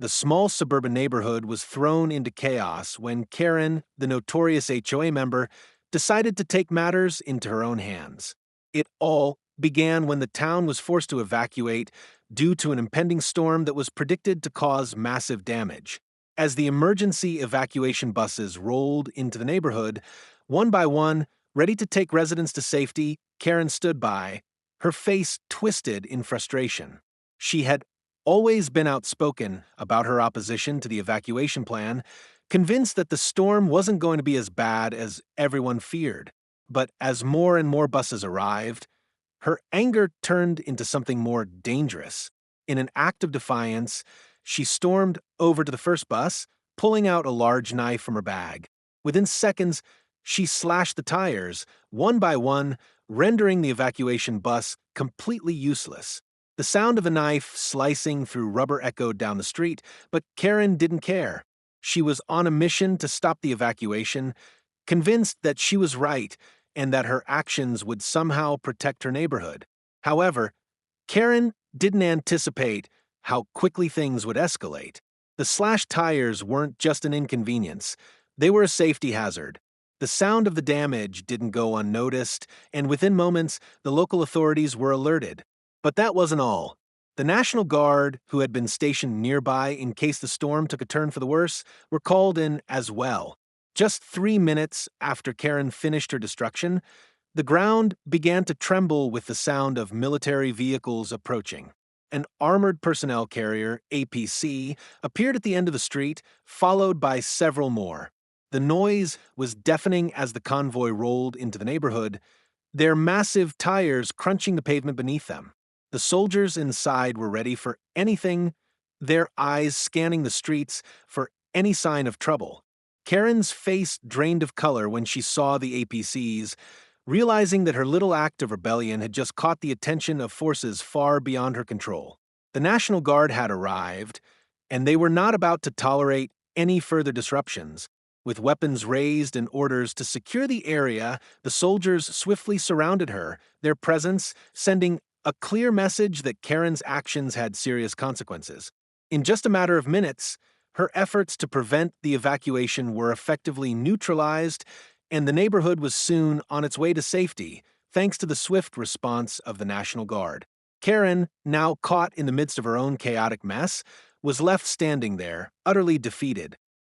The small suburban neighborhood was thrown into chaos when Karen, the notorious HOA member, decided to take matters into her own hands. It all began when the town was forced to evacuate due to an impending storm that was predicted to cause massive damage. As the emergency evacuation buses rolled into the neighborhood, one by one, ready to take residents to safety, Karen stood by, her face twisted in frustration. She had always been outspoken about her opposition to the evacuation plan, convinced that the storm wasn't going to be as bad as everyone feared. But as more and more buses arrived, her anger turned into something more dangerous. In an act of defiance, she stormed over to the first bus, pulling out a large knife from her bag. Within seconds, she slashed the tires, one by one, rendering the evacuation bus completely useless. The sound of a knife slicing through rubber echoed down the street, but Karen didn't care. She was on a mission to stop the evacuation, convinced that she was right and that her actions would somehow protect her neighborhood. However, Karen didn't anticipate how quickly things would escalate. The slashed tires weren't just an inconvenience, they were a safety hazard. The sound of the damage didn't go unnoticed, and within moments, the local authorities were alerted. But that wasn't all. The National Guard, who had been stationed nearby in case the storm took a turn for the worse, were called in as well. Just 3 minutes after Karen finished her destruction, the ground began to tremble with the sound of military vehicles approaching. An armored personnel carrier, APC, appeared at the end of the street, followed by several more. The noise was deafening as the convoy rolled into the neighborhood, their massive tires crunching the pavement beneath them. The soldiers inside were ready for anything, their eyes scanning the streets for any sign of trouble. Karen's face drained of color when she saw the APCs, realizing that her little act of rebellion had just caught the attention of forces far beyond her control. The National Guard had arrived, and they were not about to tolerate any further disruptions. With weapons raised and orders to secure the area, the soldiers swiftly surrounded her, their presence sending a clear message that Karen's actions had serious consequences. In just a matter of minutes, her efforts to prevent the evacuation were effectively neutralized, and the neighborhood was soon on its way to safety, thanks to the swift response of the National Guard. Karen, now caught in the midst of her own chaotic mess, was left standing there, utterly defeated.